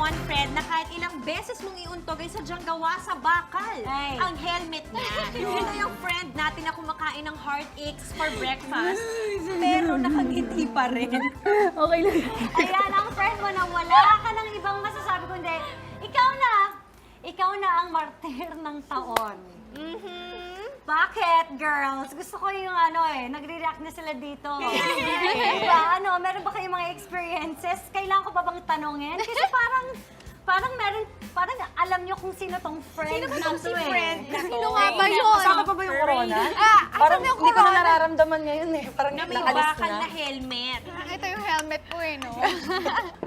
one friend na kahit ilang beses mong iuntog ay sadyang gawa sa bakal. Ay. Ang helmet niya. Ito yung friend natin na kumakain ng heartaches for breakfast. Pero nakangiti pa rin. Okay lang. Ayan, ang friend mo na wala ka ng ibang masasabi kundi, ikaw na ang martir ng taon. Bakit, girls? Gusto ko yung nagre-react na sila dito. Diba? Meron ba kayong mga experiences? Kailangan ko ba bang tanungin? Kasi parang alam nyo kung sino tong friend Sino ba na tong si to friend na to? Sino nga ba yun? Kasama pa ba yung corona? Parang yung hindi ko na corona? nararamdaman ngayon eh. Parang Na may nakalis bakal na. na helmet. Ito yung helmet ko eh, no?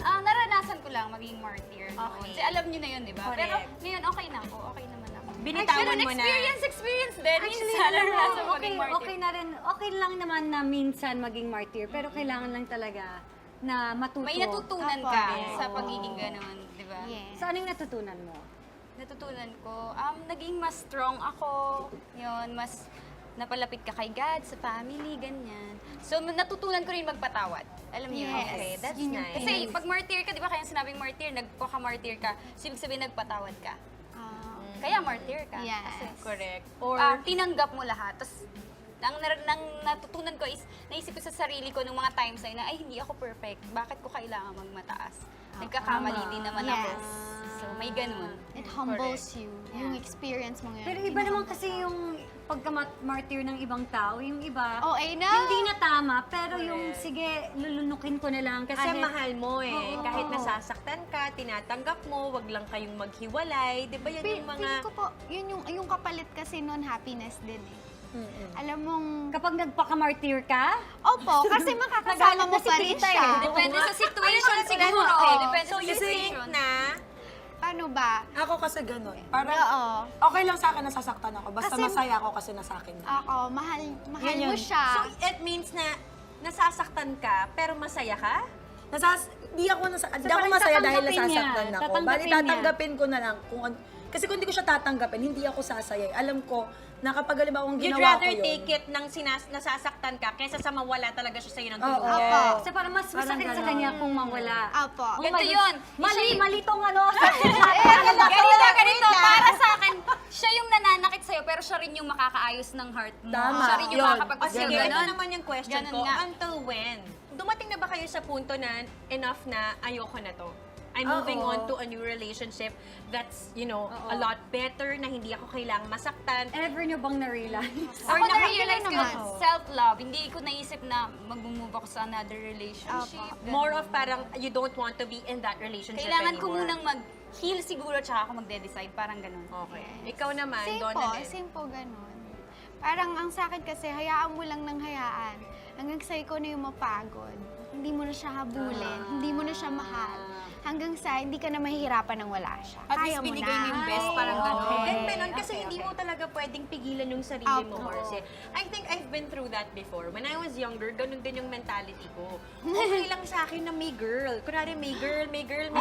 Naranasan ko lang maging martyr. No? Okay. Kasi alam niyo na yun, di ba? Correct. Pero ngayon, okay na ako. Okay naman ako. Binitawan Pero mo na. experience din. Actually, Minsan, naranasan ko maging martyr. okay na rin. Okay lang naman na minsan maging martyr, pero kailangan lang talaga na matuto. May natutunan Apo. ka Yes. sa pagiging ganun, di ba? Diba? So, anong natutunan mo? Natutunan ko, naging mas strong ako. Yun, mas napalapit ka kay God, sa family, ganyan. So, natutunan ko rin magpatawad. Alam niyo? Yes. Okay, that's Yun yung nice. Kasi pag martyr ka, di ba kaya sinabing martyr, nagpaka-martyr ka, so ibig sabihin nagpatawad ka. Kaya martyr ka. Yes. Kasi, Correct. Or, tinanggap mo lahat. Tapos, ang natutunan ko is, naisip ko sa sarili ko nung mga times na, ay, hindi ako perfect. Bakit ko kailangan magmataas? Nagkakamali din naman ako. Yes. So, may ganun. It humbles you. Yung experience mo ngayon. Pero iba naman kasi yung pagka-martyr ng ibang tao, yung iba, OA na. hindi na tama, pero yung, sige, lulunukin ko na lang. kasi kahit- mahal mo eh. Oo. Kahit nasasaktan ka, tinatanggap mo, wag lang kayong maghiwalay. Di ba yan yung mga... Feeling ko po, yun yung kapalit kasi nun happiness din eh. Alam mong, Kapag nagpaka-martyr ka, opo, kasi makakasama mo Nagalit na si pa rin tita eh. siya. Depende sa situation siguro. Okay. Depende So sa you think situation. na... Paano ba? Ako kasi ganun. Parang Oo. okay lang sa akin nasasaktan ako. Basta Kasi- masaya ako kasi nasa akin. Ako, mahal Yun mo yun. siya. So it means na nasasaktan ka, pero masaya ka? Di ako parang masaya dahil tatanggapin nasasaktan niya. ako. Tatanggapin Bali, niya. tatanggapin ko na lang. Kasi kung hindi ko siya tatanggapin, hindi ako sasaya. Alam ko na kapag halimbawa kung You'd ginawa ko rather yun. take it nang nasasaktan ka kaysa sa mawala talaga siya sa'yo ng Oo. tuluyan. Opo. kasi parang mas masakit sa kanya kung mawala. Opo. Kung Ganito yun. Mali tong ano. Ganito, para sa akin, siya yung nananakit sa'yo, pero siya rin yung makakaayos ng heart mo. Tama. Siya rin yung Yun. O makakapag-isip. sige, Ganun. ito naman yung question Ganun ko. nga. Until when? Dumating na ba kayo sa punto na enough na ayoko na to? I'm Oo. moving on to a new relationship that's, a lot better, na hindi ako kailangang masaktan. Ever nyo bang na-realize? Or Or na-realize ko naman. self-love. Hindi ko naisip na mag-move ako sa another relationship. More of parang you don't want to be in that relationship Kailangan ko anymore. munang mag-heal siguro, tsaka ako magde-decide. Parang ganun. Okay. Ikaw naman, Same Donna po, din. same po ganun. Parang ang sa akin kasi, hayaan mo lang ng hayaan. Hanggang sa ikaw na yung mapagod. Hindi mo na siya habulin, hindi mo na siya mahal. Hanggang sa hindi ka na mahihirapan nang wala siya. At Kaya least mo binigay na. mo yung best, parang ganun. Ganda nun kasi hindi mo talaga pwedeng pigilan yung sarili mo, Opo. Marce. I think I've been through that before. When I was younger, ganun din yung mentality ko. Okay lang sa akin na may girl. Kunwari, may girl, may diba?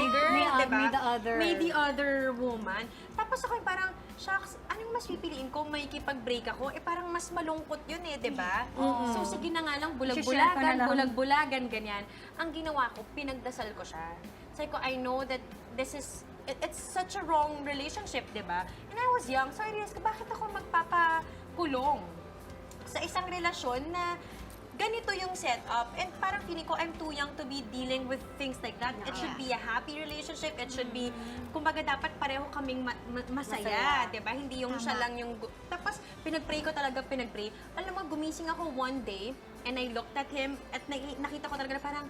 may the other. May the other woman. Tapos ako yung parang, shucks, anong mas pipiliin ko? May kipag-break ako? Eh parang mas malungkot yun eh, diba? So sige na nga lang, Share ko na lang. bulag-bulagan, ganyan. Ang ginawa ko, pinagdasal ko siya. Sabi ko, I know that this is, it's such a wrong relationship, di ba? And I was young, so I realized, bakit ako magpapakulong sa isang relasyon na ganito yung setup? And parang feeling ko, I'm too young to be dealing with things like that. It should be a happy relationship. It should be, kumbaga dapat pareho kaming masaya, di ba? Hindi yung siya lang yung... Tapos, pinag-pray ko talaga, pinag-pray. Alam mo, gumising ako one day, and I looked at him, at nakita ko talaga na parang,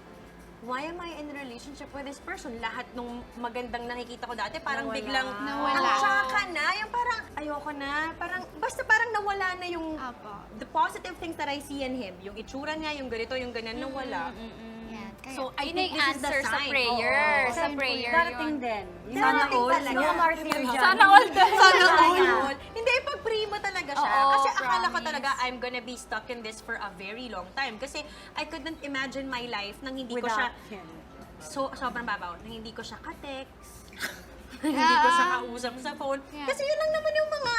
why am I in a relationship with this person? Lahat nung magandang nakikita ko dati, parang biglang Nawala. ang tsaka na. Yung parang, ayoko na. Parang, basta parang nawala na yung Opo. the positive things that I see in him. Yung itsura niya, yung ganito, yung ganyan, nawala. Yan. Kaya, So, I Yun think yung this is the answer sa sign. prayer. Oo. Sa prayer Darating yun. din. Sana Darating all. talaga. Mga martyr dyan. Sana all din. Sana all. Hindi, pag-pray mo talaga siya. Oo, Kasi akala ko promise. talaga, I'm gonna be stuck in this for a very long time. Kasi I couldn't imagine my life nang hindi ko siya, Without him. sobrang babaw, nang hindi ko siya ka-text, hindi ko siya kausap sa phone. Yeah. Kasi yun lang naman yung mga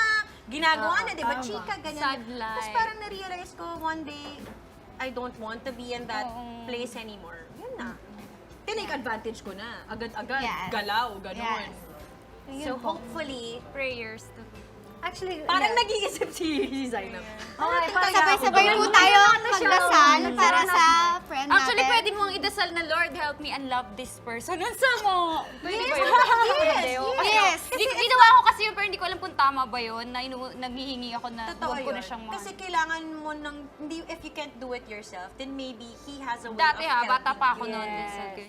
ginagawa na, di ba? tama. Chika, ganyan. Sad life. Tapos parang na-realize ko one day, I don't want to be in that place anymore. Yun na. tinake advantage ko na. Agad-agad, Yes. galaw, ganun. Yes. So hopefully, Prayers to. Actually, parang yeah. nag-iisip si Zainab. Okay, parang Sabay-sabay po tayo magdasal para sa friend natin. Actually, pwede mong idasal na, Lord, help me unlove this person. Ano sa mo? Pwede ba yun? Yes. Ginawa ko kasi yun, pero hindi ko alam kung tama ba yun, na naghihingi ako na Totoo huwag ko yun. na siyang mahal. Kasi kailangan mo ng, if you can't do it yourself, then maybe he has a way Dati of helping bata pa ako you. noon. Yes. So,